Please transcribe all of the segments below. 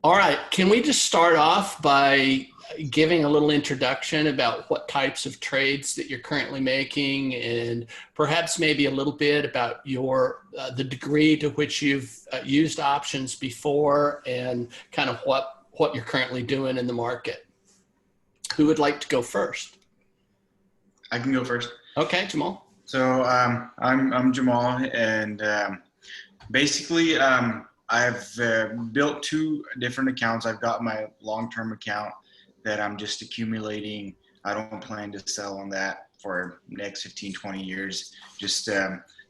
All right. Can we just start off by giving a little introduction about what types of trades that you're currently making, and perhaps maybe a little bit about your the degree to which you've used options before, and kind of what you're currently doing in the market? Who would like to go first? I can go first. Okay, Jamal. So I'm Jamal, and basically I've built two different accounts. I've got my long-term account that I'm just accumulating. I don't plan to sell on that for next 15, 20 years. Just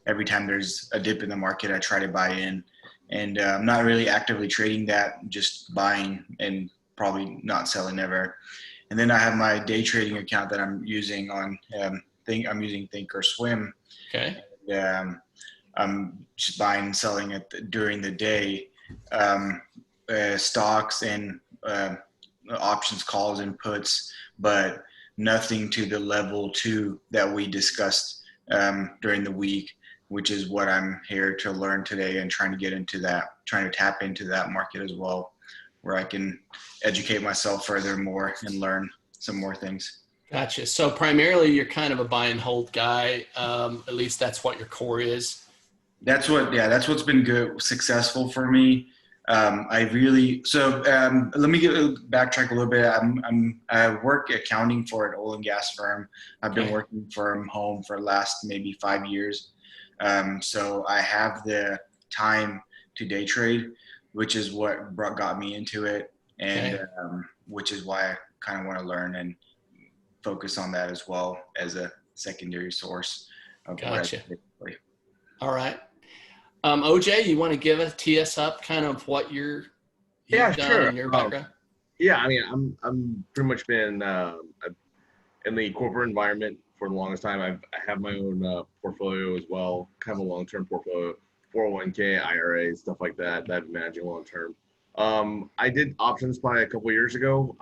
every time there's a dip in the market, I try to buy in, and I'm not really actively trading that, just buying and probably not selling ever. And then I have my day trading account that I'm using on I'm using Think or Swim. Okay. Um, I'm just buying and selling it during the day, um, stocks and options, calls, and puts, but nothing to the level two that we discussed during the week, which is what I'm here to learn today and trying to get into that, trying to tap into that market as well, where I can educate myself further more and learn some more things. Gotcha. So primarily you're kind of a buy and hold guy. At least that's what your core is. That's what's been good, successful for me. Let me backtrack a little bit. I work accounting for an oil and gas firm. I've been Okay. working from home for the last maybe 5 years. So I have the time to day trade, which is what got me into it, and Okay. which is why I kind of want to learn and focus on that as well as a secondary source of what I Gotcha. typically. All right. OJ, you want to tee us up kind of what Yeah, you've done sure. in your background? Yeah, I mean, I'm pretty much been in the corporate environment for the longest time. I have my own portfolio as well, kind of a long-term portfolio, 401k, IRA, stuff like that. That I'm managing long-term. I did options probably a couple of years ago.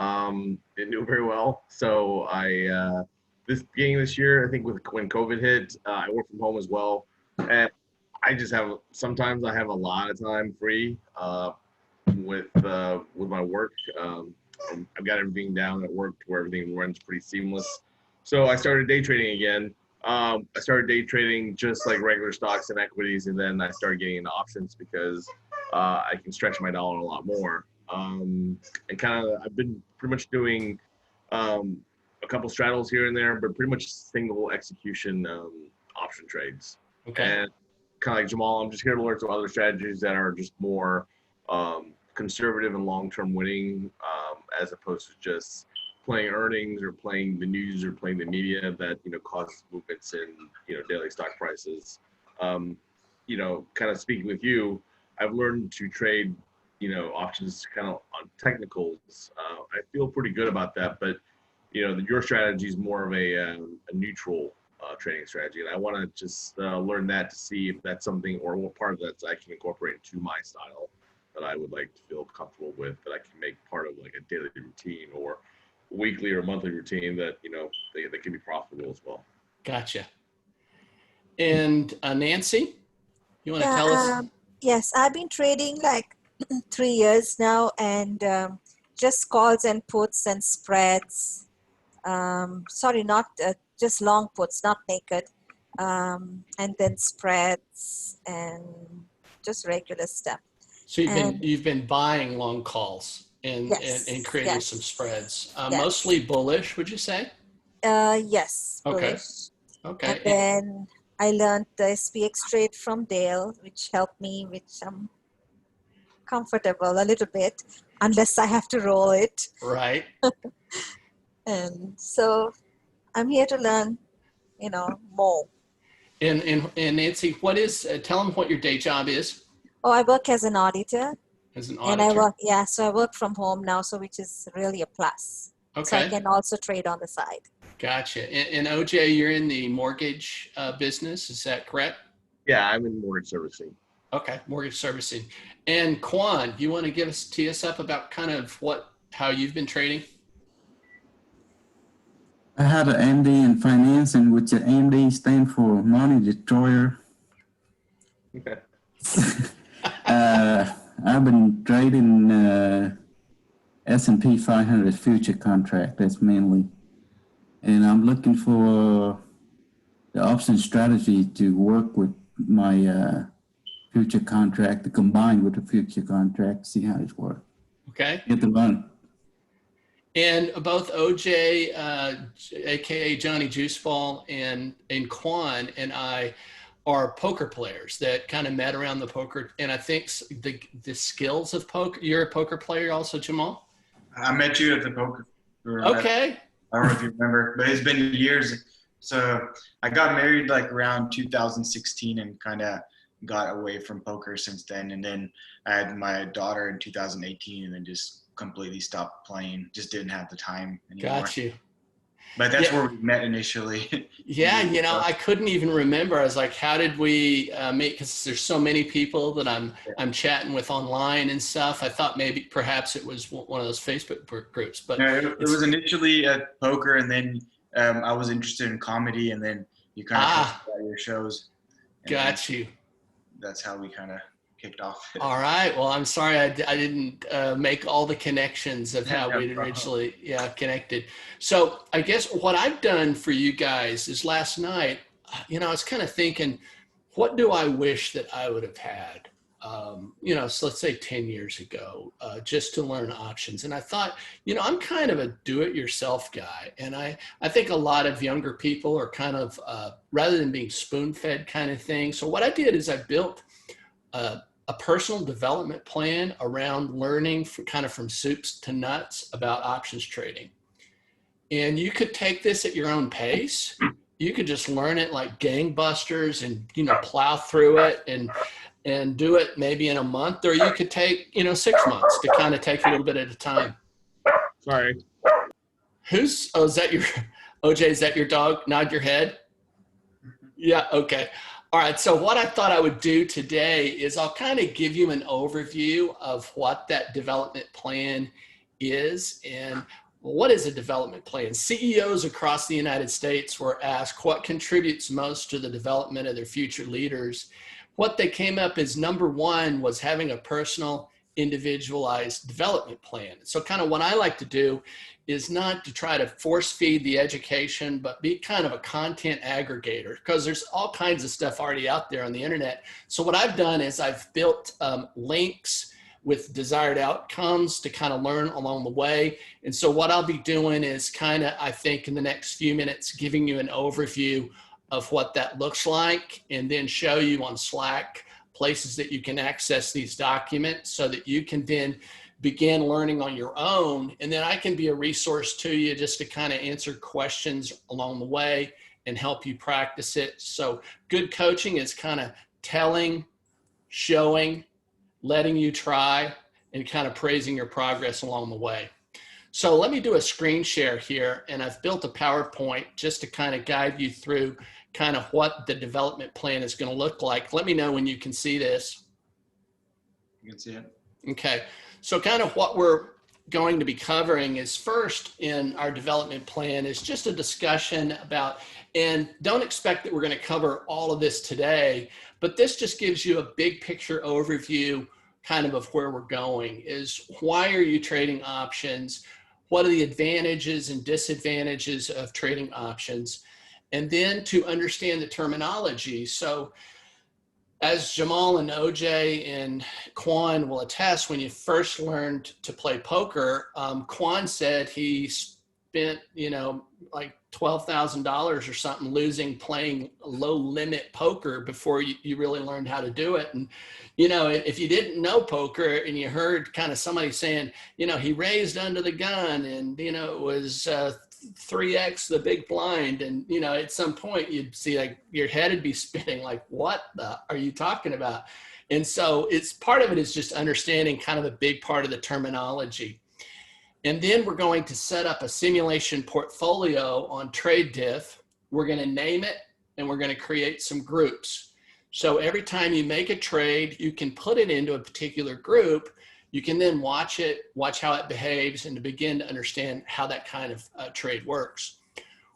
Didn't do very well, so I this beginning of this year, I think when COVID hit, I work from home as well, and I just have sometimes I have a lot of time free. With my work. I've got everything down at work where everything runs pretty seamless. So I started day trading again. I started day trading just like regular stocks and equities, and then I started getting into options because I can stretch my dollar a lot more. And kind of I've been pretty much doing a couple straddles here and there, but pretty much single execution option trades. Okay. And kind of like Jamal, I'm just here to learn some other strategies that are just more conservative and long-term winning, as opposed to just playing earnings or playing the news or playing the media that causes movements in daily stock prices. Kind of speaking with you, I've learned to trade options kind of on technicals. I feel pretty good about that, but your strategy is more of a neutral trading strategy, and I want to just learn that to see if that's something or what part of that I can incorporate into my style that I would like to feel comfortable with, that I can make part of like a daily routine or weekly or monthly routine that that can be profitable as well. Gotcha. And Nancy, you want to Yeah, tell us? yes, I've been trading like 3 years now, and just calls and puts and spreads. Sorry, not just long puts, not naked, and then spreads and just regular stuff. So And you've been buying long calls and yes, creating some yes, spreads, yes, mostly bullish, would you say? yes, Okay. bullish. And Okay. then I learned the SPX trade from Dale, which helped me, which I'm comfortable a little bit, unless I have to roll it. Right. And so I'm here to learn, more. And Nancy, tell them what your day job is Oh, I work as an auditor, as an and auditor. so I work from home now, so which is really a plus. So I Okay. can also trade on the side. Gotcha. And OJ, you're in the mortgage business. Is that correct? Yeah, I'm in mortgage servicing. Okay. Mortgage servicing. And Quan, you want to tee us up about kind of how you've been trading? I had an MD in finance, in which the MD stand for money destroyer. uh, I've been trading S&P 500 future contract. That's mainly, and I'm looking for the option strategy to work with my future contract to combine with the future contract. See how it works. Okay. Get the money. And both OJ, aka Johnny Juiceball, and Quan and I are poker players that kind of met around the poker. And I think the skills of poker. You're a poker player also, Jamal? I met you at the poker. Okay. I don't know if you remember, but it's been years. So I got married like around 2016 and kind of got away from poker since then. And then I had my daughter in 2018 and then just completely stopped playing. Just didn't have the time anymore. Got you. But that's where we met initially. Yeah, you know, I couldn't even remember. I was like, how did we meet? Because there's so many people that I'm chatting with online and stuff. I thought maybe perhaps it was one of those Facebook groups. But no, it was initially at poker, and then I was interested in comedy, and then you kind of talked about your shows. Got you. That's how we kind of kicked off. All right. Well, I'm sorry I didn't make all the connections of how we'd originally connected. So I guess what I've done for you guys is last night, you know, I was kind of thinking, what do I wish that I would have had, you know, so let's say 10 years ago, just to learn options. And I thought, you know, I'm kind of a do-it-yourself guy. And I think a lot of younger people are kind of, rather than being spoon-fed kind of thing. So what I did is I built a personal development plan around learning from soups to nuts about options trading. And you could take this at your own pace. You could just learn it like gangbusters and, you know, plow through it and do it maybe in a month, or you could take, you know, 6 months to kind of take a little bit at a time. Sorry. Is that your, OJ, is that your dog? Nod your head. Yeah. Okay. All right, so what I thought I would do today is I'll kind of give you an overview of what that development plan is. And what is a development plan? CEOs across the United States were asked what contributes most to the development of their future leaders. What they came up as number one was having a personal, individualized development plan. So kind of what I like to do is not to try to force feed the education, but be kind of a content aggregator, because there's all kinds of stuff already out there on the internet. So what I've done is I've built links with desired outcomes to kind of learn along the way. And so what I'll be doing is kind of, I think in the next few minutes, giving you an overview of what that looks like, and then show you on Slack places that you can access these documents so that you can then begin learning on your own. And then I can be a resource to you just to kind of answer questions along the way and help you practice it. So good coaching is kind of telling, showing, letting you try, and kind of praising your progress along the way. So let me do a screen share here, and I've built a PowerPoint just to kind of guide you through kind of what the development plan is going to look like. Let me know when you can see this. You can see it. Okay. So kind of what we're going to be covering is first in our development plan is just a discussion about, and don't expect that we're going to cover all of this today, but this just gives you a big picture overview kind of where we're going is why are you trading options? What are the advantages and disadvantages of trading options? And then to understand the terminology. So as Jamal and OJ and Quan will attest, when you first learned to play poker, Quan said he spent, you know, like $12,000 or something losing playing low limit poker before you really learned how to do it. And, you know, if you didn't know poker and you heard kind of somebody saying, you know, he raised under the gun and, you know, it was 3x the big blind, and you know at some point you'd see like your head would be spinning like what the are you talking about? And so it's part of it is just understanding kind of a big part of the terminology. And then we're going to set up a simulation portfolio on trade diff. We're going to name it and we're going to create some groups. So every time you make a trade, you can put it into a particular group. You can then watch it, watch how it behaves, and to begin to understand how that kind of trade works.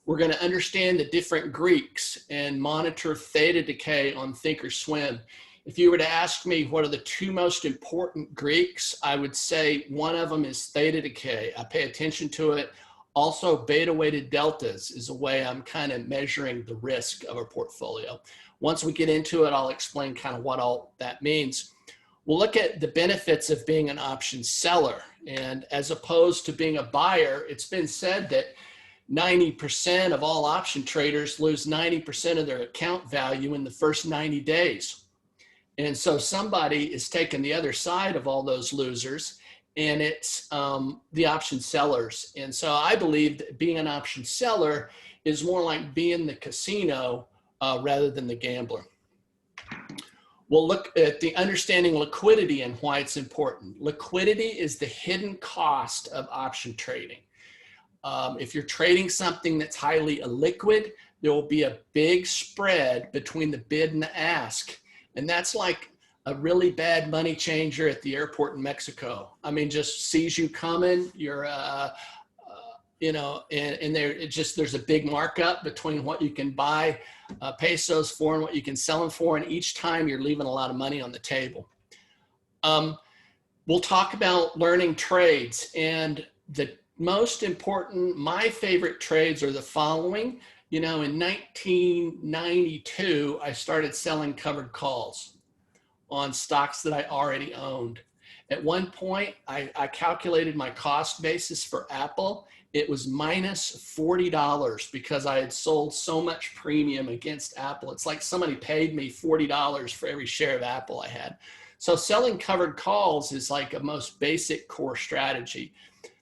We're going to understand the different Greeks and monitor theta decay on Thinkorswim. If you were to ask me what are the two most important Greeks, I would say one of them is theta decay. I pay attention to it. Also, beta weighted deltas is a way I'm kind of measuring the risk of a portfolio. Once we get into it, I'll explain kind of what all that means. We'll look at the benefits of being an option seller. And as opposed to being a buyer, it's been said that 90% of all option traders lose 90% of their account value in the first 90 days. And so somebody is taking the other side of all those losers, and it's the option sellers. And so I believe that being an option seller is more like being the casino rather than the gambler. We'll look at the understanding liquidity and why it's important. Liquidity is the hidden cost of option trading. If you're trading something that's highly illiquid, there will be a big spread between the bid and the ask. And that's like a really bad money changer at the airport in Mexico. I mean, just sees you coming, you're, you know, and there's a big markup between what you can buy pesos for and what you can sell them for. And each time you're leaving a lot of money on the table. We'll talk about learning trades, and the most important, my favorite trades are the following. You know, in 1992, I started selling covered calls on stocks that I already owned. At one point, I calculated my cost basis for Apple. It was minus $40 because I had sold so much premium against Apple. It's like somebody paid me $40 for every share of Apple I had. So selling covered calls is like a most basic core strategy.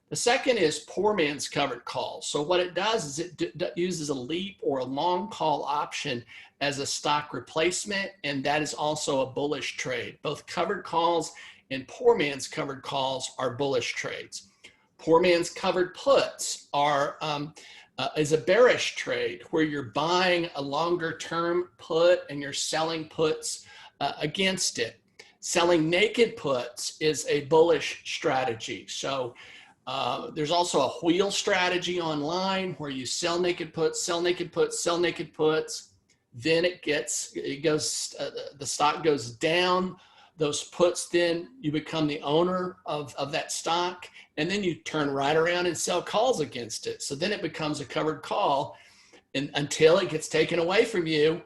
The second is poor man's covered calls. So what it does is it uses a leap or a long call option as a stock replacement, and that is also a bullish trade. Both covered calls and poor man's covered calls are bullish trades. Poor man's covered puts are is a bearish trade where you're buying a longer term put and you're selling puts against it. Selling naked puts is a bullish strategy. So there's also a wheel strategy online where you sell naked puts, sell naked puts, sell naked puts. Then the stock goes down. Those puts, then you become the owner of that stock, and then you turn right around and sell calls against it. So then it becomes a covered call and until it gets taken away from you,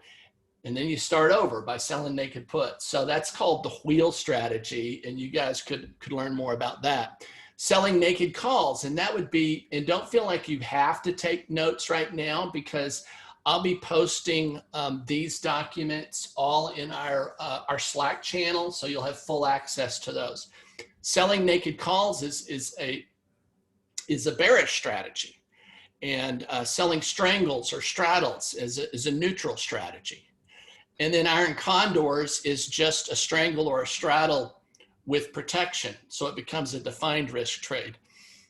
and then you start over by selling naked puts. So that's called the wheel strategy, and you guys could learn more about that. Selling naked calls, and that would be, and don't feel like you have to take notes right now because I'll be posting these documents all in our Slack channel, so you'll have full access to those. Selling naked calls is a bearish strategy, and selling strangles or straddles is a neutral strategy. And then iron condors is just a strangle or a straddle with protection, so it becomes a defined risk trade.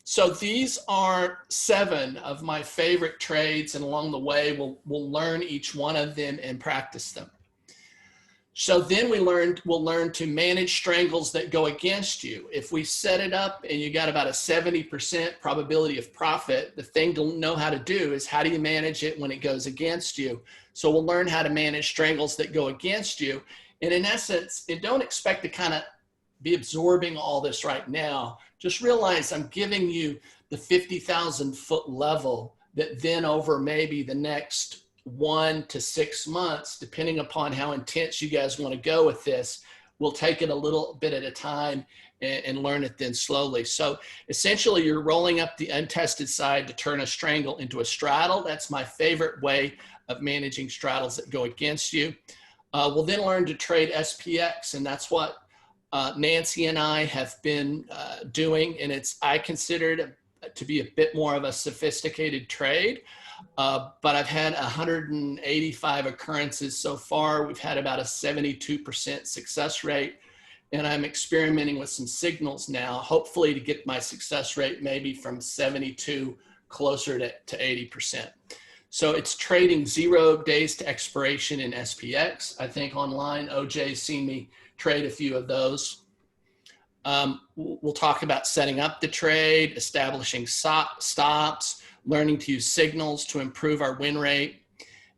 So these are 7 of my favorite trades, and along the way we'll learn each one of them and practice them. So then we'll learn to manage strangles that go against you. If we set it up and you got about a 70% probability of profit, the thing to know how to do is how do you manage it when it goes against you. So we'll learn how to manage strangles that go against you. And in essence, don't expect to kind of be absorbing all this right now. Just realize I'm giving you the 50,000 foot level that then over maybe the next 1 to 6 months, depending upon how intense you guys want to go with this, we'll take it a little bit at a time and learn it then slowly. So essentially you're rolling up the untested side to turn a strangle into a straddle. That's my favorite way of managing straddles that go against you. We'll then learn to trade SPX, and that's what Nancy and I have been doing, and I consider it to be a bit more of a sophisticated trade, but I've had 185 occurrences so far. We've had about a 72% success rate, and I'm experimenting with some signals now, hopefully to get my success rate maybe from 72 closer to 80%. So it's trading 0 days to expiration in SPX. I think online, OJ's seen me trade a few of those. We'll talk about setting up the trade, establishing stops, learning to use signals to improve our win rate.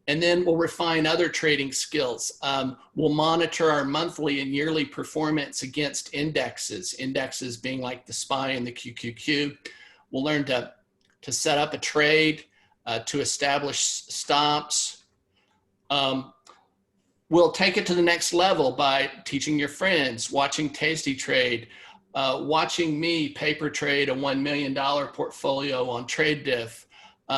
And then we'll refine other trading skills. We'll monitor our monthly and yearly performance against indexes being like the SPY and the QQQ. We'll learn to set up a trade, to establish stops. We'll take it to the next level by teaching your friends, watching Tasty Trade, watching me paper trade a $1 million portfolio on TradeDiff,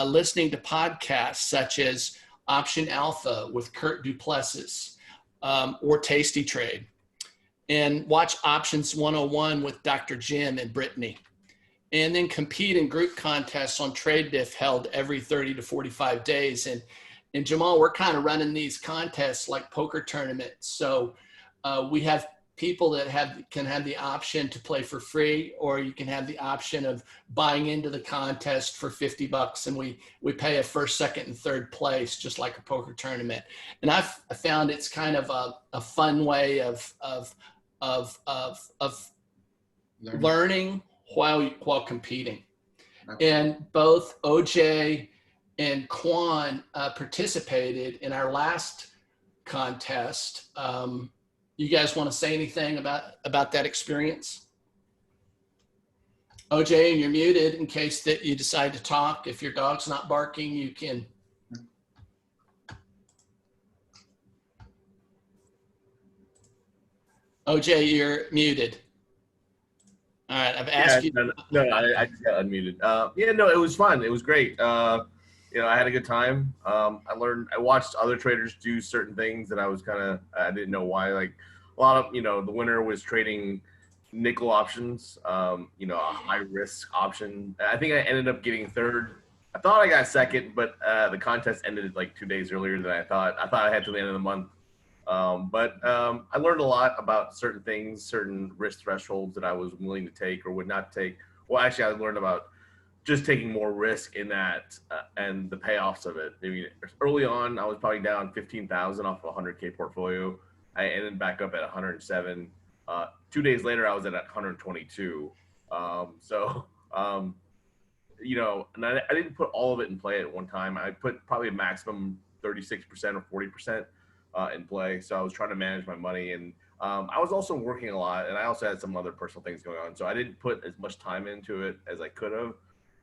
listening to podcasts such as Option Alpha with Kurt Duplessis, or Tasty Trade, and watch Options 101 with Dr. Jim and Brittany, and then compete in group contests on TradeDiff held every 30 to 45 days. And Jamal, we're kind of running these contests like poker tournaments. So we have people that can have the option to play for free, or you can have the option of buying into the contest for $50, and we pay a first, second, and third place, just like a poker tournament. And I found it's kind of a fun way of learning while competing. And both OJ and Quan participated in our last contest. You guys want to say anything about that experience? OJ, you're muted in case that you decide to talk. If your dog's not barking, you can. OJ, you're muted. All right, I've asked you. No, I just got unmuted. Yeah, no, it was fun. It was great. You know, I had a good time. I watched other traders do certain things that I didn't know why. Like a lot of, the winner was trading nickel options, you know, a high risk option. I think I ended up getting third. I thought I got second, but the contest ended like 2 days earlier than I thought. I thought I had to the end of the month. But I learned a lot about certain things, certain risk thresholds that I was willing to take or would not take. Well, actually, I learned about just taking more risk in that and the payoffs of it. I mean, early on, I was probably down 15,000 off a 100K portfolio. I ended back up at 107. 2 days later, I was at 122. You know, and I didn't put all of it in play at one time. I put probably a maximum 36% or 40% in play. So I was trying to manage my money, and I was also working a lot, and I also had some other personal things going on. So I didn't put as much time into it as I could have,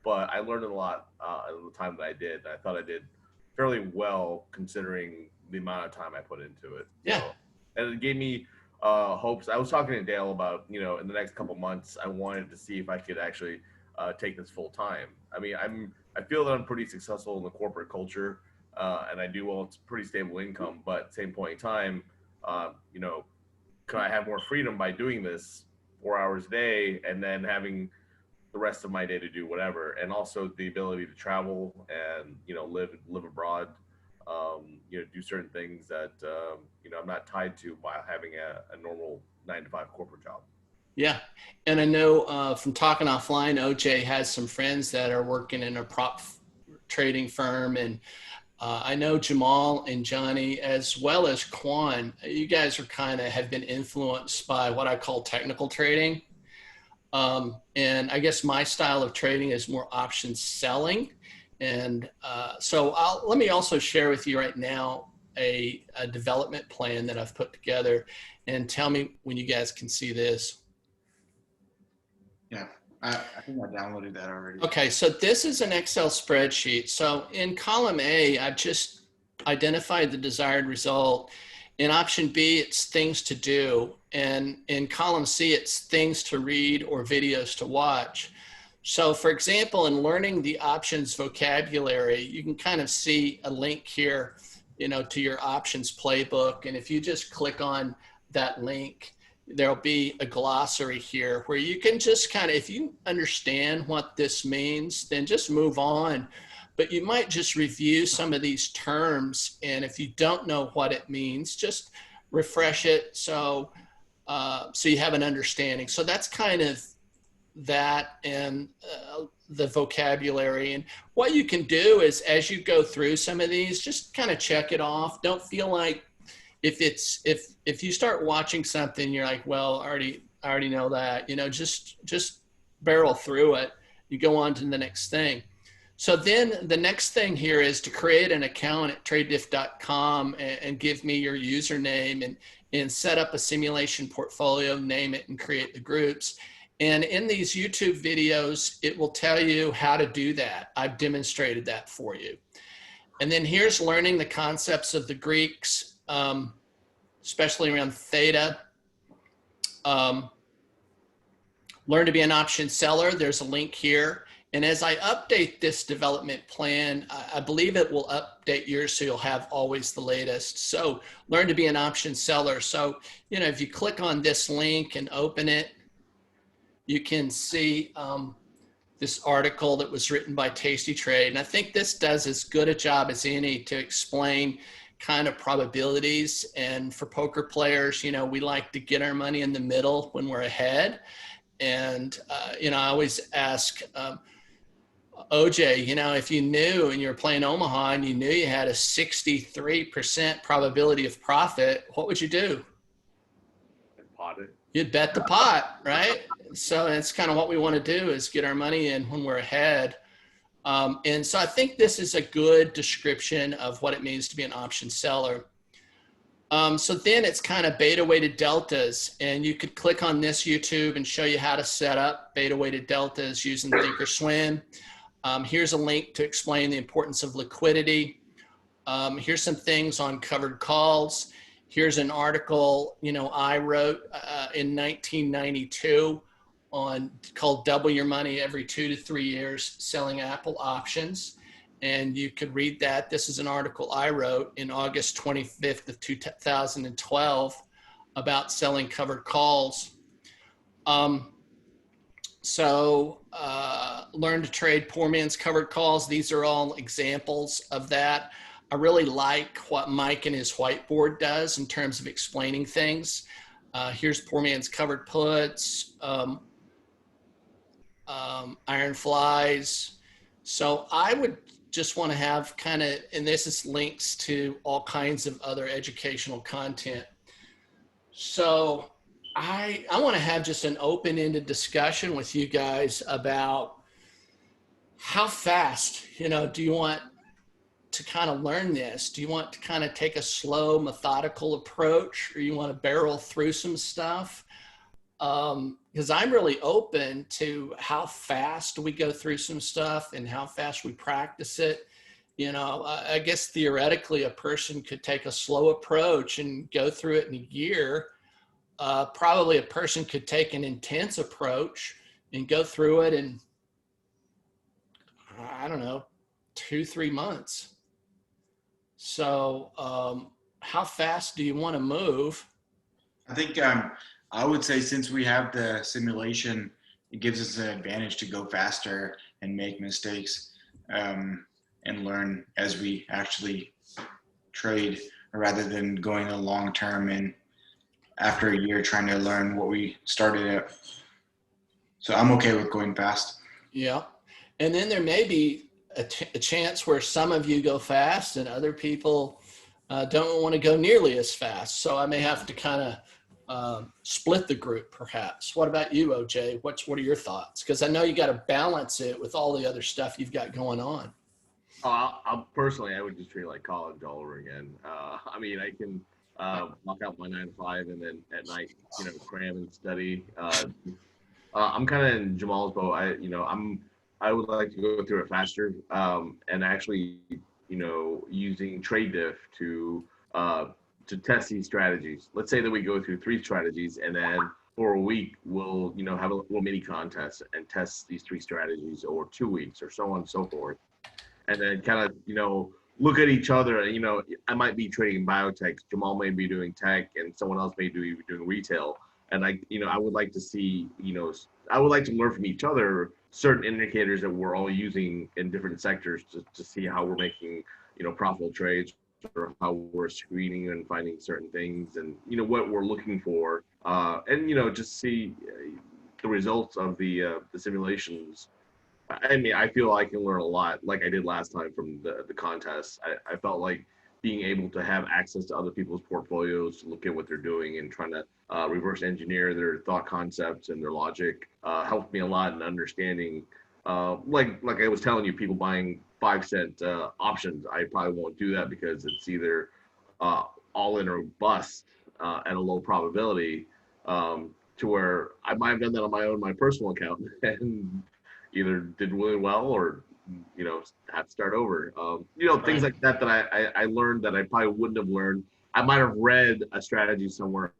but I learned a lot in the time that I did. I thought I did fairly well considering the amount of time I put into it. Yeah. So, and it gave me hopes. I was talking to Dale about, you know, in the next couple months, I wanted to see if I could actually take this full time. I mean, I feel that I'm pretty successful in the corporate culture, and I do well. It's pretty stable income, but at the same point in time, you know, could I have more freedom by doing this 4 hours a day and then having the rest of my day to do whatever, and also the ability to travel and, you know, live abroad, you know, do certain things that, you know, I'm not tied to by having a normal 9-to-5 corporate job. Yeah. And I know from talking offline, OJ has some friends that are working in a prop trading firm. And I know Jamal and Johnny, as well as Quan, you guys are have been influenced by what I call technical trading. And I guess my style of trading is more option selling. And so let me also share with you right now a development plan that I've put together, and tell me when you guys can see this. Yeah, I think I downloaded that already. Okay, so this is an Excel spreadsheet. So in column A, I've just identified the desired result. In option B, it's things to do. And in column C, it's things to read or videos to watch. So for example, in learning the options vocabulary, you can kind of see a link here, you know, to your options playbook. And if you just click on that link, there'll be a glossary here where you can just if you understand what this means, then just move on. But you might just review some of these terms. And if you don't know what it means, just refresh it so you have an understanding. So that's kind of that, and the vocabulary. And what you can do is, as you go through some of these, just kind of check it off. Don't feel like if you start watching something, you're like, well, I already know that, you know, just barrel through it. You go on to the next thing. So then the next thing here is to create an account at tradediff.com and give me your username and set up a simulation portfolio, name it, and create the groups. And in these YouTube videos, it will tell you how to do that. I've demonstrated that for you. And then here's learning the concepts of the Greeks, especially around theta. Learn to be an option seller. There's a link here. And as I update this development plan, I believe it will update yours so you'll have always the latest. So learn to be an option seller. So, you know, if you click on this link and open it, you can see this article that was written by Tasty Trade. And I think this does as good a job as any to explain kind of probabilities. And for poker players, you know, we like to get our money in the middle when we're ahead. And, you know, I always ask OJ, you know, if you knew and you were playing Omaha and you knew you had a 63% probability of profit, what would you do? Pot it. You'd bet the pot, right? So that's kind of what we want to do, is get our money in when we're ahead. And so I think this is a good description of what it means to be an option seller. So then it's kind of beta weighted deltas, and you could click on this YouTube and show you how to set up beta weighted deltas using Thinkorswim. Here's a link to explain the importance of liquidity. Here's some things on covered calls. Here's an article, you know, I wrote in 1992 called Double Your Money Every 2 to 3 Years, Selling Apple Options. And you could read that. This is an article I wrote in August 25th of 2012 about selling covered calls. Learn to trade poor man's covered calls. These are all examples of that. I really like what Mike and his whiteboard does in terms of explaining things. Here's poor man's covered puts, iron flies. So I would just want to have kind of, and this is links to all kinds of other educational content. So I want to have just an open-ended discussion with you guys about how fast, you know, do you want to kind of learn this? Do you want to kind of take a slow, methodical approach, or you want to barrel through some stuff? Because I'm really open to how fast we go through some stuff and how fast we practice it. You know, I guess theoretically a person could take a slow approach and go through it in a year. Probably a person could take an intense approach and go through it in, I don't know, 2-3 months. So how fast do you want to move? I think I would say, since we have the simulation, it gives us an advantage to go faster and make mistakes and learn as we actually trade, rather than going a long term and after a year trying to learn what we started at. So I'm okay with going fast. Yeah. And then there may be a chance where some of you go fast and other people don't want to go nearly as fast. So I may have to kind of split the group perhaps. What about you, OJ? What are your thoughts? Because I know you got to balance it with all the other stuff you've got going on. Personally, I would just treat it like college all over again. I mean, I can knock out my 9 to 5 and then at night, you know, cram and study. I'm kind of in Jamal's boat. I would like to go through it faster and actually, you know, using TradeDiff to test these strategies. Let's say that we go through 3 strategies, and then for a week we'll, you know, have a little mini contest and test these 3 strategies, or 2 weeks, or so on and so forth. And then kind of, you know, look at each other. And, you know, I might be trading biotech, Jamal may be doing tech, and someone else may be doing retail. And I would like to see, you know, I would like to learn from each other certain indicators that we're all using in different sectors to see how we're making, you know, profitable trades, or how we're screening and finding certain things, and, you know, what we're looking for, and, you know, just see the results of the simulations. I mean, I feel I can learn a lot, like I did last time from the contest. I felt like being able to have access to other people's portfolios, to look at what they're doing and trying to reverse engineer their thought concepts and their logic helped me a lot in understanding like I was telling you, people buying 5-cent options, I probably won't do that because it's either all in or bust at a low probability. To where I might have done that on my personal account, and either did really well or had to start over. Things Right. like that I learned that I probably wouldn't have learned. I might have read a strategy somewhere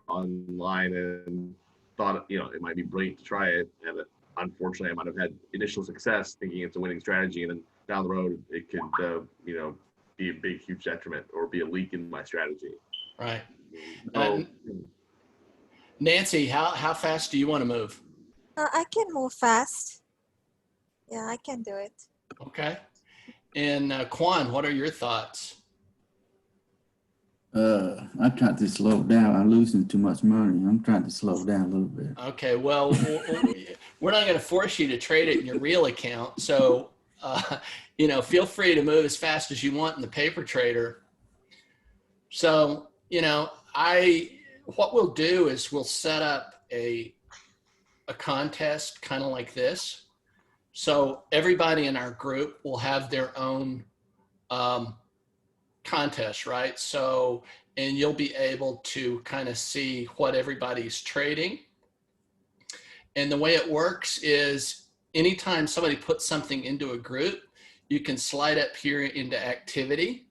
online and thought it might be brilliant to try it, and unfortunately I might have had initial success thinking it's a winning strategy, and then down the road it could be a big huge detriment or be a leak in my strategy. Right. So, Nancy, how fast do you want to move? I can move fast. Yeah, I can do it. Okay. And Quan, what are your thoughts? I tried to slow down. I'm losing too much money. I'm trying to slow down a little bit. Okay, well, we're not going to force you to trade it in your real account. So, feel free to move as fast as you want in the paper trader. So, what we'll do is we'll set up a contest kind of like this. So everybody in our group will have their own contest, right? So, and you'll be able to kind of see what everybody's trading. And the way it works is anytime somebody puts something into a group, you can slide up here into activity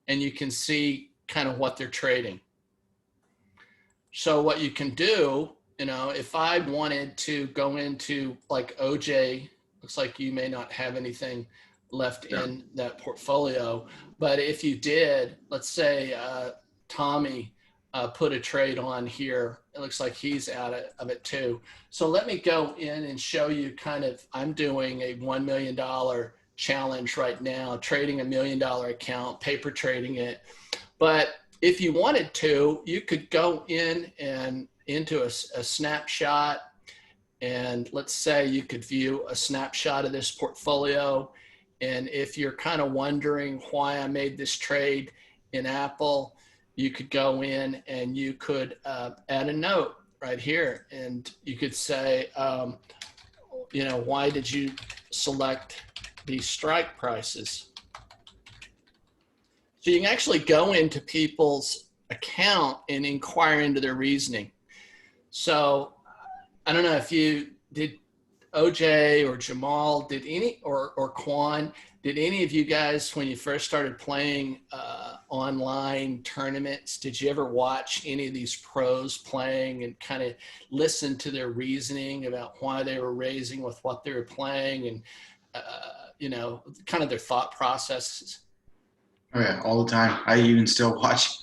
and you can see kind of what they're trading. So what you can do, if I wanted to go into like OJ, looks like you may not have anything left in that portfolio, but if you did, let's say Tommy put a trade on here, it looks like he's out of it too. So let me go in and show you I'm doing a $1 million challenge right now, trading $1 million account, paper trading it. But if you wanted to, you could go in and into a snapshot, and let's say you could view a snapshot of this portfolio. And if you're kind of wondering why I made this trade in Apple, you could go in and you could add a note right here, and you could say, why did you select these strike prices? So you can actually go into people's account and inquire into their reasoning. So I don't know if you did, OJ or Jamal, did any, or Quan, did any of you guys, when you first started playing online tournaments, did you ever watch any of these pros playing and kind of listen to their reasoning about why they were raising with what they were playing and, kind of their thought processes? Oh yeah, all the time. I even still watch.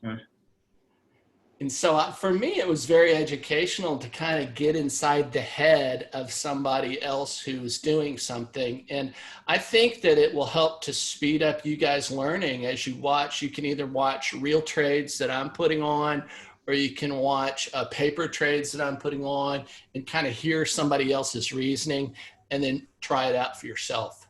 And so for me, it was very educational to kind of get inside the head of somebody else who's doing something. And I think that it will help to speed up you guys learning as you watch. You can either watch real trades that I'm putting on, or you can watch paper trades that I'm putting on and kind of hear somebody else's reasoning and then try it out for yourself.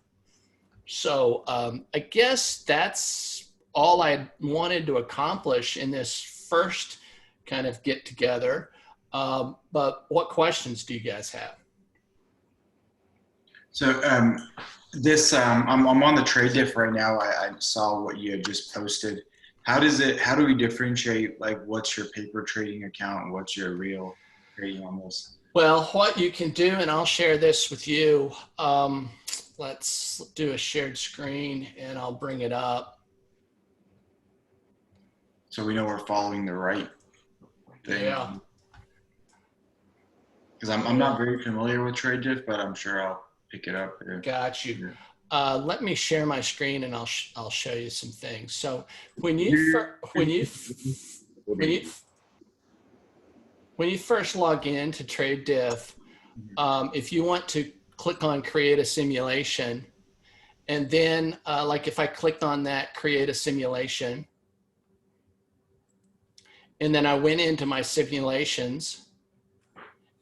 So I guess that's all I wanted to accomplish in this first kind of get together. But what questions do you guys have? So I'm on the trade diff right now. I saw what you had just posted. How do we differentiate, like, what's your paper trading account and what's your real trading on this? Well, what you can do, and I'll share this with you. Let's do a shared screen and I'll bring it up. So we know we're following the right thing. Yeah. Because I'm not very familiar with trade diff, but I'm sure I'll pick it up. Got you. Let me share my screen and I'll show you some things. So when you first log in to Trade Diff, if you want to click on create a simulation, and then like if I clicked on that create a simulation, and then I went into my simulations,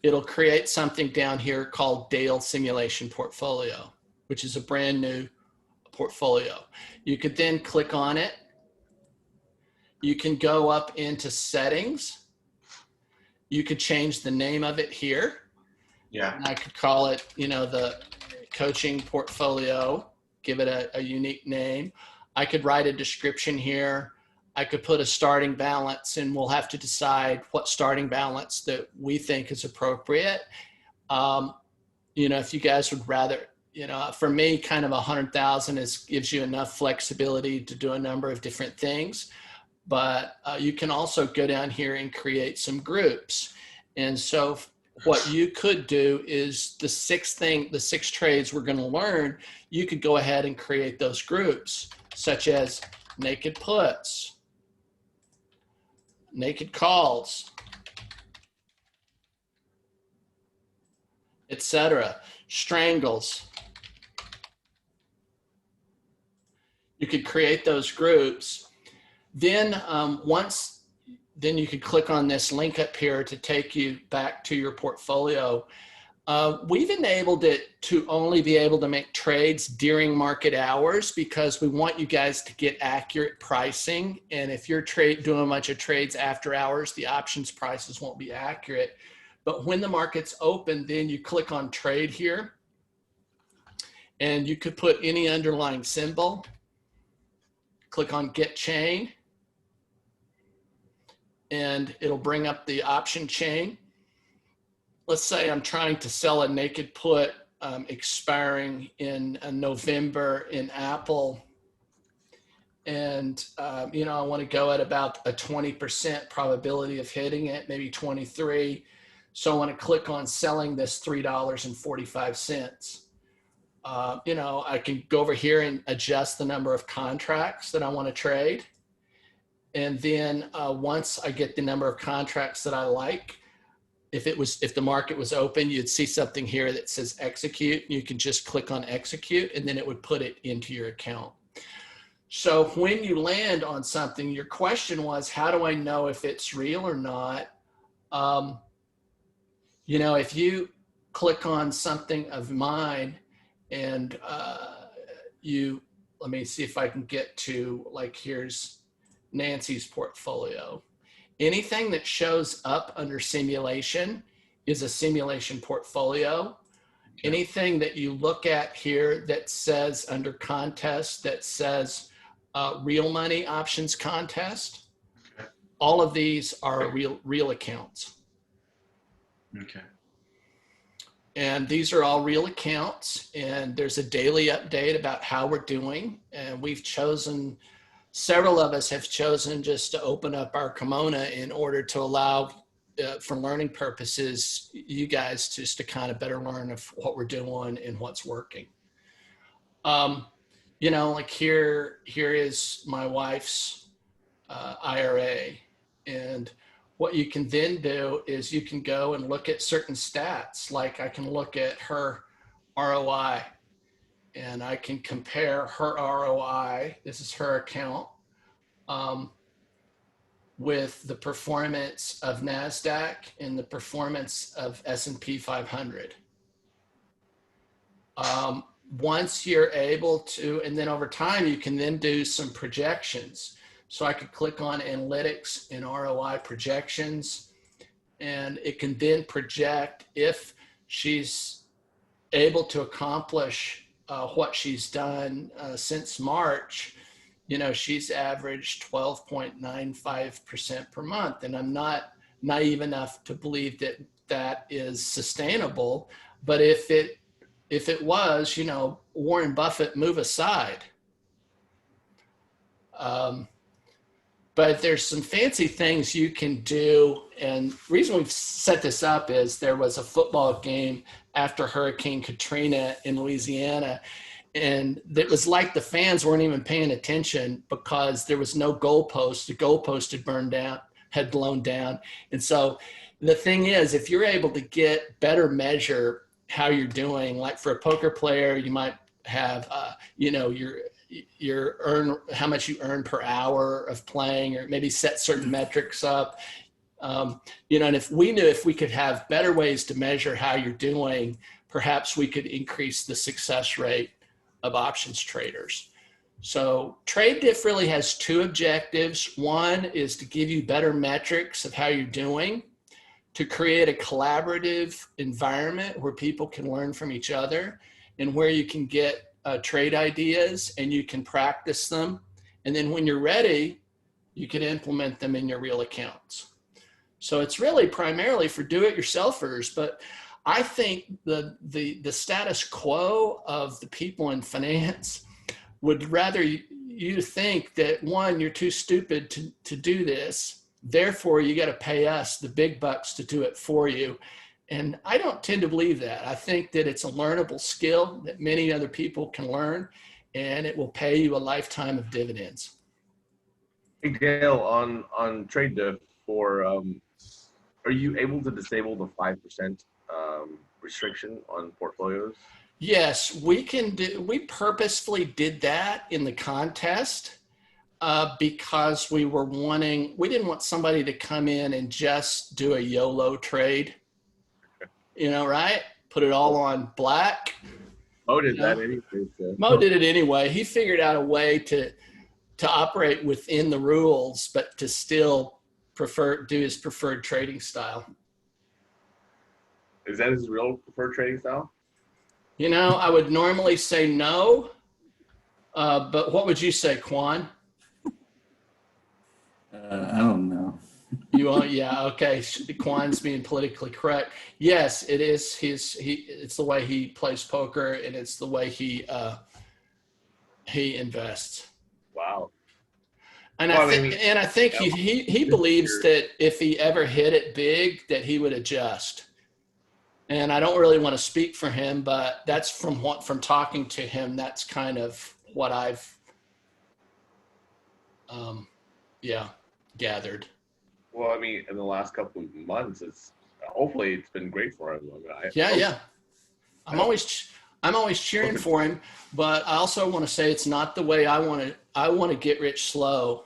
it'll create something down here called Dale Simulation Portfolio, which is a brand new portfolio. You could then click on it. You can go up into settings. You could change the name of it here. Yeah. And I could call it, coaching portfolio, give it a unique name. I could write a description here. I could put a starting balance, and we'll have to decide what starting balance that we think is appropriate. If you guys would rather, for me, kind of 100,000 gives you enough flexibility to do a number of different things. But you can also go down here and create some groups. And so what you could do is the six trades we're going to learn, you could go ahead and create those groups, such as naked puts, naked calls, etc. Strangles. You could create those groups. Then then you could click on this link up here to take you back to your portfolio. We've enabled it to only be able to make trades during market hours because we want you guys to get accurate pricing. And if you're doing a bunch of trades after hours, the options prices won't be accurate. But when the market's open, then you click on trade here, and you could put any underlying symbol. Click on get chain, and it'll bring up the option chain. Let's say I'm trying to sell a naked put expiring in November in Apple. And, I want to go at about a 20% probability of hitting it, maybe 23. So I want to click on selling this $3.45. I can go over here and adjust the number of contracts that I want to trade. And then once I get the number of contracts that I like, if the market was open, you'd see something here that says execute. You can just click on execute, and then it would put it into your account. So when you land on something, your question was, how do I know if it's real or not? If you click on something of mine and let me see if I can get to, like, here's Nancy's portfolio. Anything that shows up under simulation is a simulation portfolio. Anything that you look at here that says under contest, that says real money options contest, all of these are real accounts. Okay. And these are all real accounts, and there's a daily update about how we're doing. And several of us have chosen just to open up our kimono in order to allow, for learning purposes, you guys just to kind of better learn of what we're doing and what's working. Like here is my wife's IRA. And what you can then do is you can go and look at certain stats. Like I can look at her ROI, and I can compare her ROI, this is her account, with the performance of NASDAQ and the performance of S&P 500. Once you're able to, and then over time, you can then do some projections. So I could click on analytics and ROI projections, and it can then project if she's able to accomplish what she's done since March. She's averaged 12.95% per month. And I'm not naive enough to believe that that is sustainable. But if it was, Warren Buffett, move aside. But there's some fancy things you can do. And the reason we've set this up is there was a football game after Hurricane Katrina in Louisiana. And it was like the fans weren't even paying attention because there was no goalpost. The goalpost had blown down. And so the thing is, if you're able to get better measure how you're doing, like for a poker player, you might have, how much you earn per hour of playing, or maybe set certain metrics up. And if we knew if we could have better ways to measure how you're doing, perhaps we could increase the success rate of options traders. So Trade Diff really has two objectives. One is to give you better metrics of how you're doing, to create a collaborative environment where people can learn from each other. and where you can get trade ideas and you can practice them. And then when you're ready, you can implement them in your real accounts. So it's really primarily for do-it-yourselfers, but I think the status quo of the people in finance would rather you think that, one, you're too stupid to do this, therefore you got to pay us the big bucks to do it for you. And I don't tend to believe that. I think that it's a learnable skill that many other people can learn, and it will pay you a lifetime of dividends. Hey Dale, on trade diff for are you able to disable the 5% restriction on portfolios? Yes, we can do. We purposefully did that in the contest because we didn't want somebody to come in and just do a YOLO trade, right? Put it all on black. Mo did that anyway. So. Mo did it anyway. He figured out a way to operate within the rules, but to still do his preferred trading style. Is that his real preferred trading style? I would normally say no, but what would you say, Quan? I don't know. Yeah, okay. Quan's being politically correct. Yes, it is it's the way he plays poker, and it's the way he invests. Wow. And I think he believes that if he ever hit it big, that he would adjust. And I don't really want to speak for him, but that's from talking to him. That's kind of what I've, gathered. Well, I mean, in the last couple of months, hopefully it's been great for him. I'm always cheering for him, but I also want to say it's not the way I want to. I want to get rich slow.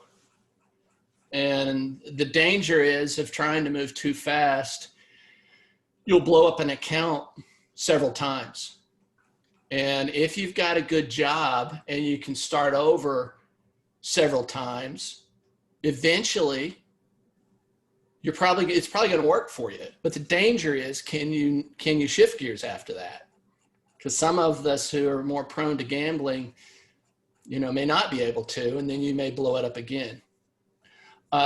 And the danger is of trying to move too fast, you'll blow up an account several times. And if you've got a good job and you can start over several times, eventually it's probably going to work for you. But the danger is, can you shift gears after that? Because some of us who are more prone to gambling, may not be able to, and then you may blow it up again.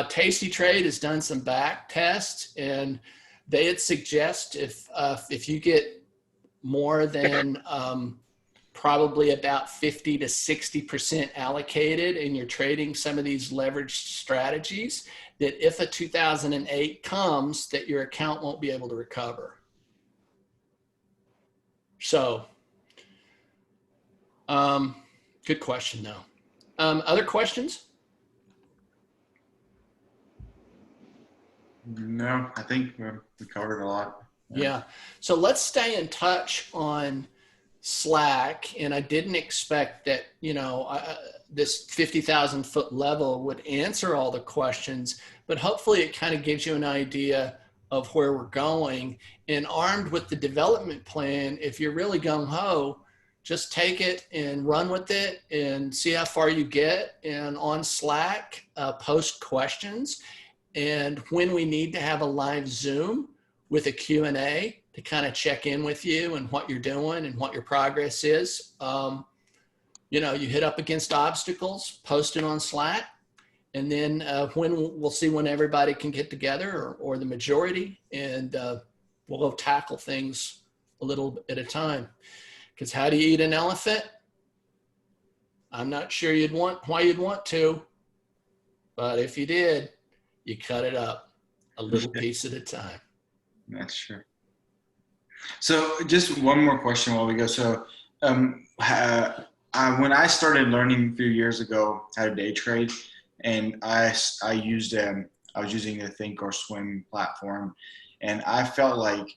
Tasty Trade has done some back tests, and they'd suggest if you get more than probably about 50 to 60% allocated and you're trading some of these leveraged strategies, that if a 2008 comes, that your account won't be able to recover. So, good question though. Other questions? No, I think we covered a lot. Yeah. So let's stay in touch on Slack. And I didn't expect that, this 50,000 foot level would answer all the questions, but hopefully it kind of gives you an idea of where we're going. And armed with the development plan, if you're really gung-ho, just take it and run with it and see how far you get. And on Slack, post questions. And when we need to have a live Zoom with a Q&A to kind of check in with you and what you're doing and what your progress is, you hit up against obstacles, post it on Slack, and then we'll see when everybody can get together or the majority, and we'll go tackle things a little at a time. Because how do you eat an elephant? I'm not sure why you'd want to, but if you did, you cut it up a little piece at a time. That's true. So just one more question while we go. So when I started learning a few years ago how to day trade, and I was using the Think or Swim platform, and I felt like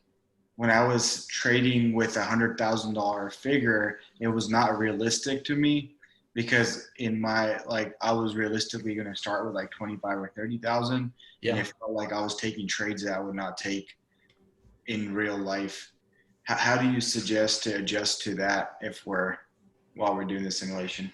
when I was trading with $100,000 figure, it was not realistic to me, because I was realistically going to start with like 25 or 30,000. Yeah. And it felt like I was taking trades that I would not take in real life. How do you suggest to adjust to that while we're doing the simulation?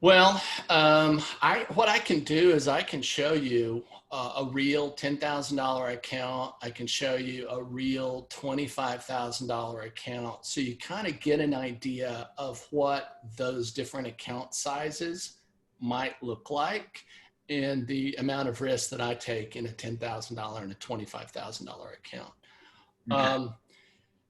Well, what I can do is I can show you a real $10,000 account. I can show you a real $25,000 account. So you kind of get an idea of what those different account sizes might look like and the amount of risk that I take in a $10,000 and a $25,000 account. Okay.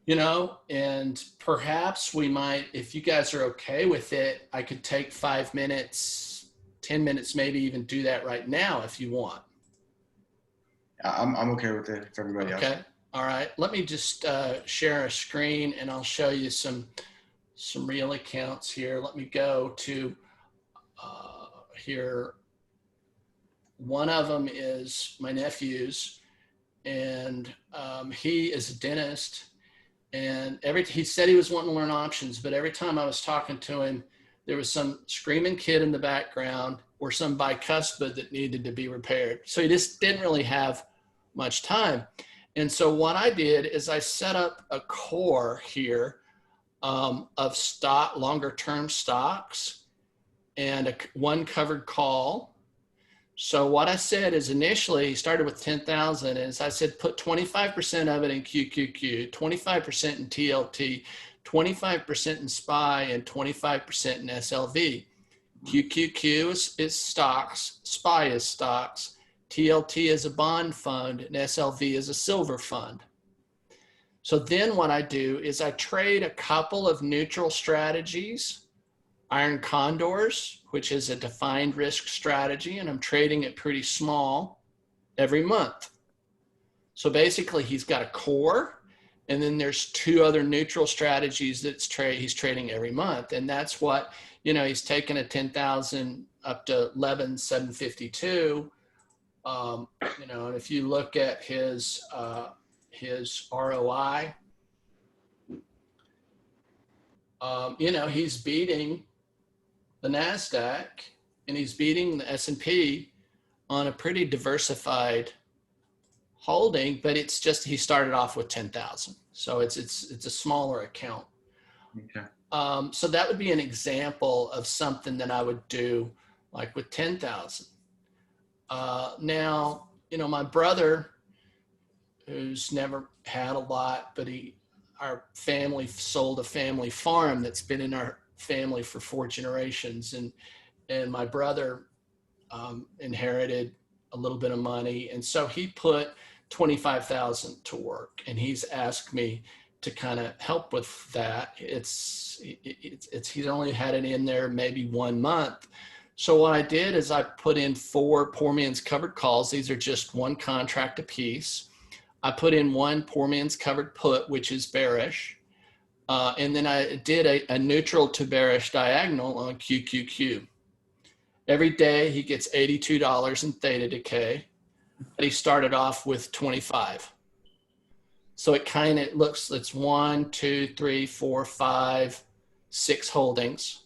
You know, and perhaps we might, if you guys are okay with it, I could take 5 minutes, 10 minutes, maybe even do that right now if you want. I'm okay with it if everybody else. Okay. All right. Let me just share a screen and I'll show you some real accounts here. Let me go to here. One of them is my nephew's, and he is a dentist. And he said he was wanting to learn options, but every time I was talking to him, there was some screaming kid in the background or some bicuspid that needed to be repaired. So he just didn't really have much time. And so what I did is I set up a core here of longer term stocks and one covered call. So what I said is initially he started with 10,000, and I said put 25% of it in QQQ, 25% in TLT, 25% in SPY, and 25% in SLV. QQQ is stocks, SPY is stocks, TLT is a bond fund, and SLV is a silver fund. So then what I do is I trade a couple of neutral strategies, Iron Condors, which is a defined risk strategy, and I'm trading it pretty small every month. So basically he's got a core, and then there's two other neutral strategies that he's trading every month. And that's what, you know, he's taken a 10,000 up to 11,752. You know, and if you look at his ROI, you know, he's beating the NASDAQ and he's beating the S&P on a pretty diversified holding, but it's just, he started off with 10,000. So it's a smaller account. Okay. So that would be an example of something that I would do like with 10,000. Now, you know, my brother, who's never had a lot, but our family sold a family farm that's been in our family for 4 generations, and my brother inherited a little bit of money, and so he put 25,000 to work, and he's asked me to kind of help with that. He's only had it in there maybe 1 month. So what I did is I put in 4 poor man's covered calls. These are just one contract a piece. I put in 1 poor man's covered put, which is bearish. And then I did a neutral to bearish diagonal on QQQ. Every day he gets $82 in theta decay, but he started off with 25. So it kind of looks, it's 1, 2, 3, 4, 5, 6 holdings,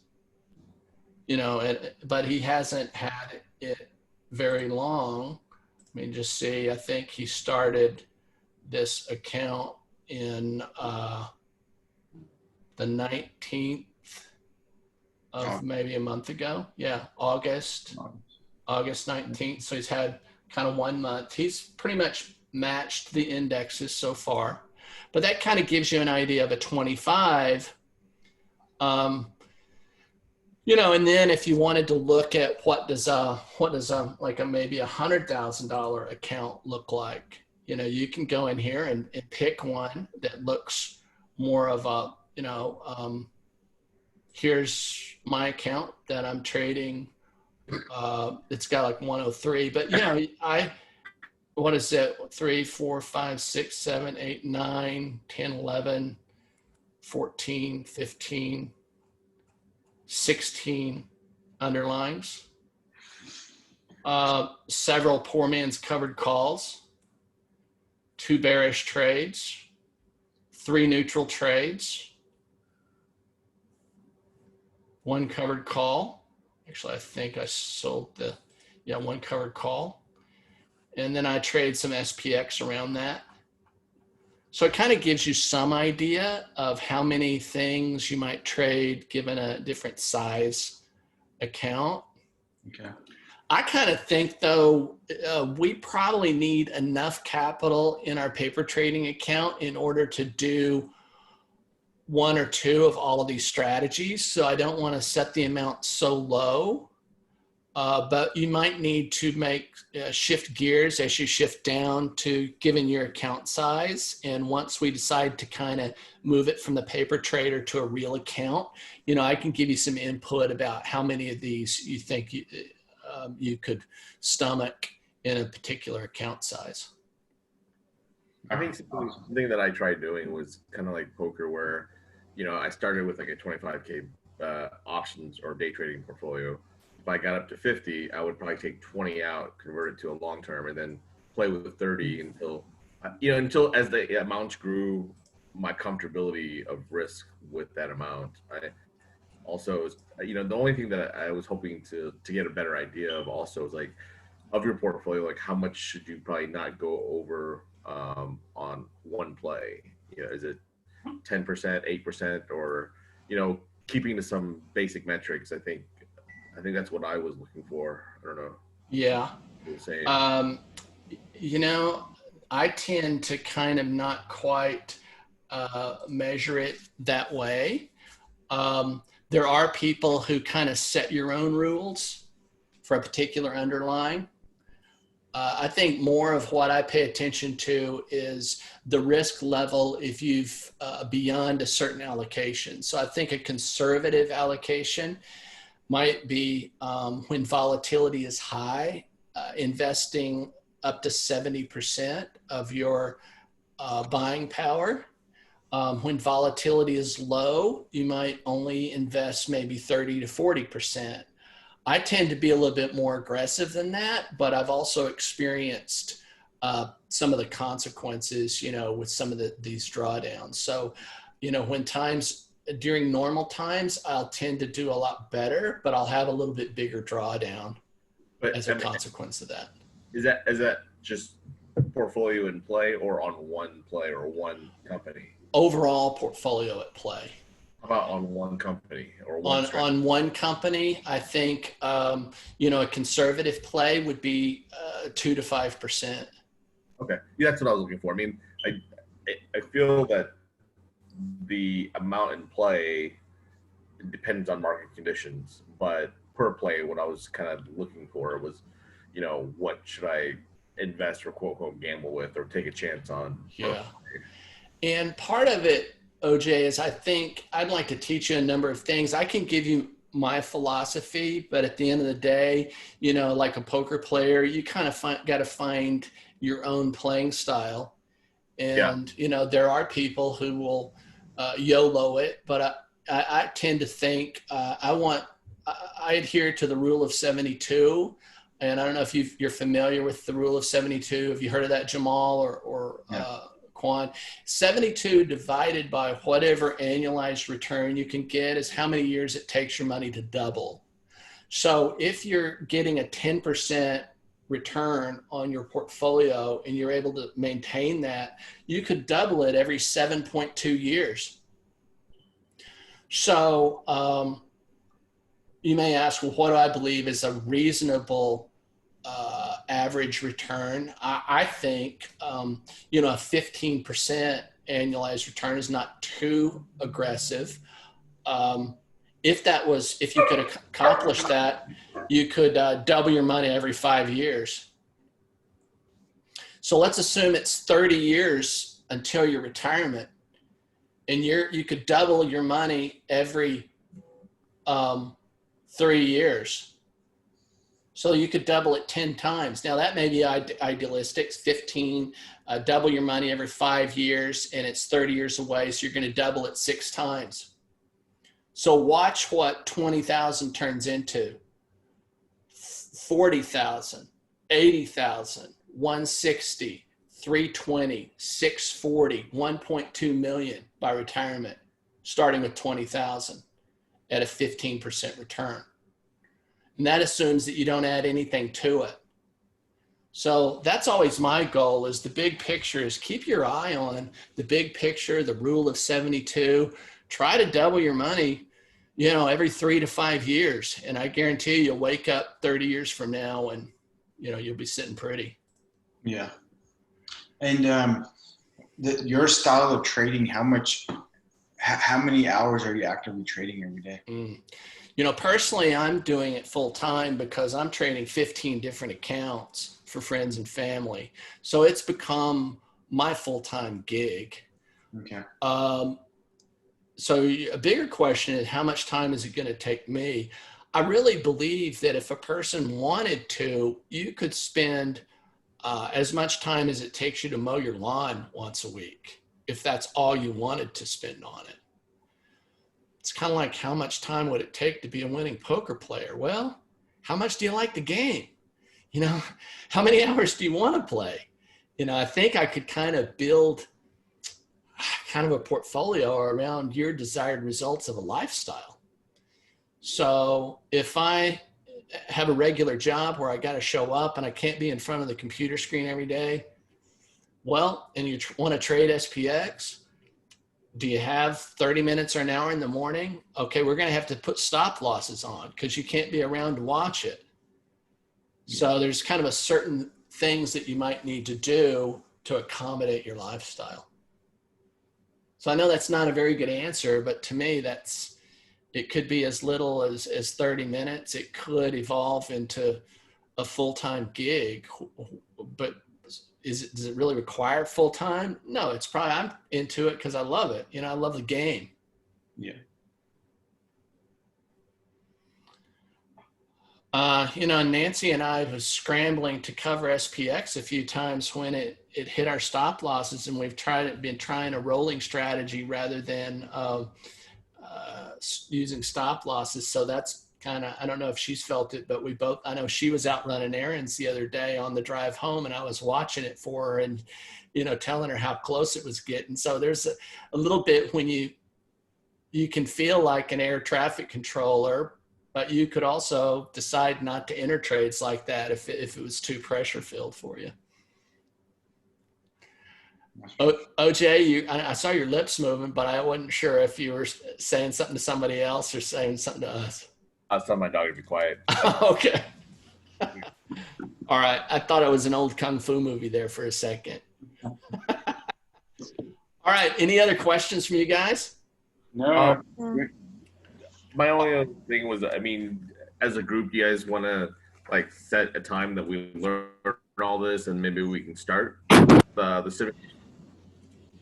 you know, but he hasn't had it very long. I mean, just see, I think he started this account in the 19th of maybe a month ago. Yeah, August 19th. So he's had kind of 1 month. He's pretty much matched the indexes so far, but that kind of gives you an idea of a 25. You know, and then if you wanted to look at what does like maybe $100,000 account look like, you know, you can go in here and pick one that looks more of a, you know, here's my account that I'm trading. It's got like 103, but you know, what is it? 3, 4, 5, 6, 7, 8, 9, 10, 11, 14, 15, 16 underlines. Several poor man's covered calls, 2 bearish trades, 3 neutral trades, 1 covered call. Actually, I think I sold 1 covered call. And then I trade some SPX around that. So it kind of gives you some idea of how many things you might trade given a different size account. Okay. I kind of think, though, we probably need enough capital in our paper trading account in order to do one or two of all of these strategies. So I don't want to set the amount so low, but you might need to shift gears as you shift down to given your account size. And once we decide to kind of move it from the paper trader to a real account, I can give you some input about how many of these you think you could stomach in a particular account size. I think something that I tried doing was kind of like poker, where, I started with like a 25K options or day trading portfolio. If I got up to 50, I would probably take 20 out, convert it to a long term, and then play with the 30 until as the amounts grew, my comfortability of risk with that amount. I also, the only thing that I was hoping to get a better idea of also is like, of your portfolio, like how much should you probably not go over on one play? Is it 10%, 8%, or keeping to some basic metrics? I think that's what I was looking for. I don't know. Yeah. The same. I tend to kind of not quite measure it that way. There are people who kind of set your own rules for a particular underlying. I think more of what I pay attention to is the risk level if you've beyond a certain allocation. So I think a conservative allocation might be when volatility is high, investing up to 70% of your buying power. When volatility is low, you might only invest maybe 30 to 40%. I tend to be a little bit more aggressive than that, but I've also experienced some of the consequences, with some of these drawdowns. So, during normal times, I'll tend to do a lot better, but I'll have a little bit bigger drawdown as a consequence of that. Is that just portfolio in play, or on one play or one company? Overall portfolio at play. How about on one company or one on one company? I think a conservative play would be 2 to 5%. Okay, yeah, that's what I was looking for. I mean, I feel that the amount in play depends on market conditions, but per play, what I was kind of looking for was, what should I invest or quote unquote gamble with or take a chance on? Yeah. And part of it, OJ, is I think I'd like to teach you a number of things. I can give you my philosophy, but at the end of the day, like a poker player, you kind of got to find your own playing style. And, there are people who will YOLO it, but I tend to think I adhere to the rule of 72. And I don't know if you're familiar with the rule of 72. Have you heard of that, Jamal or Quan? 72 divided by whatever annualized return you can get is how many years it takes your money to double. So if you're getting a 10% return on your portfolio and you're able to maintain that, you could double it every 7.2 years. So you may ask, well, what do I believe is a reasonable average return? I think, a 15% annualized return is not too aggressive. If you could accomplish that, you could double your money every 5 years. So let's assume it's 30 years until your retirement, and you could double your money every 3 years. So you could double it 10 times. Now that may be idealistic, 15, double your money every 5 years, and it's 30 years away. So you're going to double it 6 times. So watch what 20,000 turns into. 40,000, 80,000, 160, 320, 640, 1.2 million by retirement, starting with 20,000 at a 15% return. And that assumes that you don't add anything to it. So that's always my goal, is the big picture, is keep your eye on the big picture, the rule of 72. Try to double your money, every 3 to 5 years. And I guarantee you'll wake up 30 years from now and, you'll be sitting pretty. Yeah. And your style of trading, how many hours are you actively trading every day? Personally, I'm doing it full time because I'm trading 15 different accounts for friends and family. So it's become my full-time gig. Okay. So a bigger question is, how much time is it going to take me? I really believe that if a person wanted to, you could spend as much time as it takes you to mow your lawn once a week, if that's all you wanted to spend on it. It's kind of like, how much time would it take to be a winning poker player? Well, how much do you like the game? How many hours do you want to play? I think I could kind of build kind of a portfolio around your desired results of a lifestyle. So if I have a regular job where I got to show up and I can't be in front of the computer screen every day, well, and you want to trade SPX, do you have 30 minutes or an hour in the morning? Okay, we're going to have to put stop losses on because you can't be around to watch it. So there's kind of a certain things that you might need to do to accommodate your lifestyle. So I know that's not a very good answer, but to me, it could be as little as 30 minutes. It could evolve into a full-time gig, but does it really require full-time? No, it's probably, I'm into it because I love it. I love the game. Yeah. Nancy and I was scrambling to cover SPX a few times when it hit our stop losses, and we've been trying a rolling strategy rather than using stop losses. So that's kind of, I don't know if she's felt it, but I know she was out running errands the other day on the drive home, and I was watching it for her and, telling her how close it was getting. So there's a little bit when you can feel like an air traffic controller, but you could also decide not to enter trades like that if it was too pressure filled for you. OJ, I saw your lips moving, but I wasn't sure if you were saying something to somebody else or saying something to us. I was telling my dog to be quiet. Okay. All right. I thought it was an old Kung Fu movie there for a second. All right. Any other questions from you guys? No. My only other thing was, as a group, you guys want to set a time that we learn all this, and maybe we can start the civic.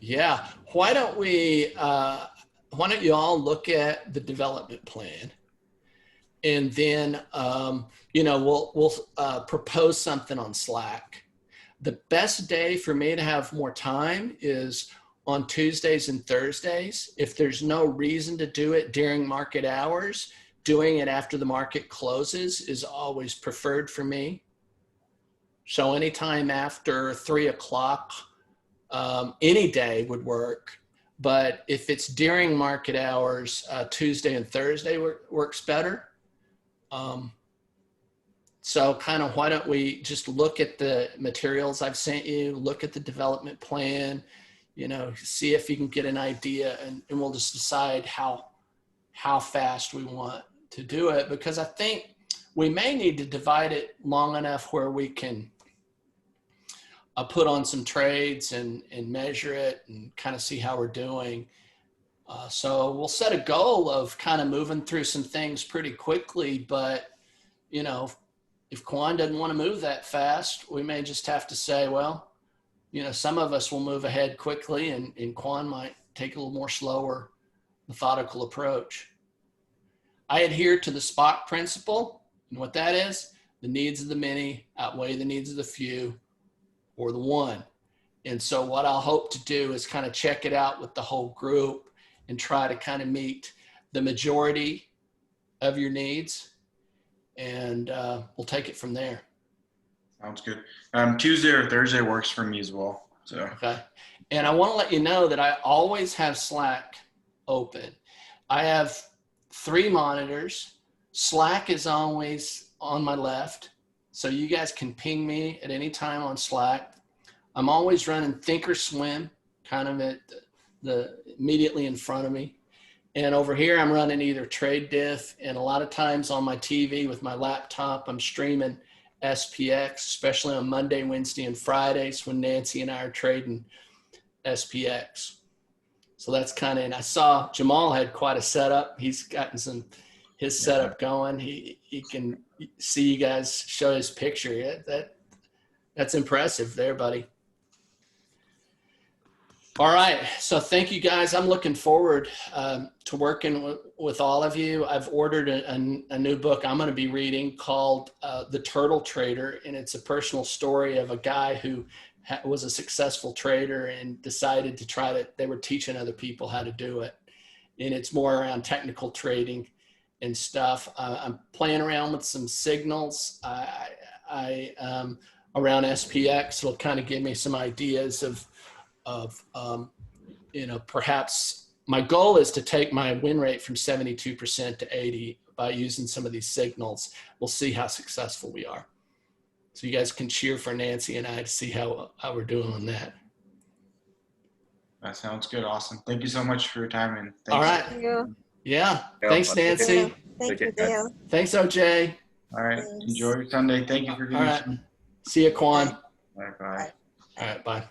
Yeah. Why don't you all look at the development plan, and then we'll propose something on Slack. The best day for me to have more time is on Tuesdays and Thursdays. If there's no reason to do it during market hours, doing it after the market closes is always preferred for me. So anytime after 3 o'clock, any day would work. But if it's during market hours, Tuesday and Thursday works better. So kind of, why don't we just look at the materials I've sent you, look at the development plan, see if you can get an idea, and we'll just decide how fast we want to do it, because I think we may need to divide it long enough where we can put on some trades and measure it and kind of see how we're doing. So we'll set a goal of kind of moving through some things pretty quickly, but if Quan doesn't want to move that fast, we may just have to say, well, some of us will move ahead quickly, and Quan might take a little more slower, methodical approach. I adhere to the Spock principle, and what that is, the needs of the many outweigh the needs of the few, or the one. And so what I'll hope to do is kind of check it out with the whole group and try to kind of meet the majority of your needs, and we'll take it from there. Sounds good. Tuesday or Thursday works for me as well. So. Okay. And I want to let you know that I always have Slack open. I have 3 monitors. Slack is always on my left, so you guys can ping me at any time on Slack. I'm always running Thinkorswim kind of at the immediately in front of me. And over here, I'm running either trade diff, and a lot of times on my TV with my laptop, I'm streaming SPX, especially on Monday, Wednesday, and Fridays when Nancy and I are trading SPX. So that's kind of, and I saw Jamal had quite a setup. He's gotten his setup going. He can see you guys show his picture. Yeah, that's impressive there, buddy. All right, so thank you guys. I'm looking forward to working with all of you. I've ordered a new book I'm going to be reading called The Turtle Trader, and it's a personal story of a guy who was a successful trader and decided to they were teaching other people how to do it. And it's more around technical trading and stuff. I'm playing around with some signals around SPX. It'll kind of give me some ideas of perhaps my goal is to take my win rate from 72% to 80 by using some of these signals. We'll see how successful we are. So you guys can cheer for Nancy and I to see how we're doing on that. That sounds good. Awesome. Thank you so much for your time. And thanks. All right. Thank you. Yeah. Thanks, Nancy. Yeah. Thank you, Dale. Thanks, OJ. All right. Thanks. Enjoy your Sunday. Thank you for All giving right. me See you, Quan. some. Bye. All right. Bye.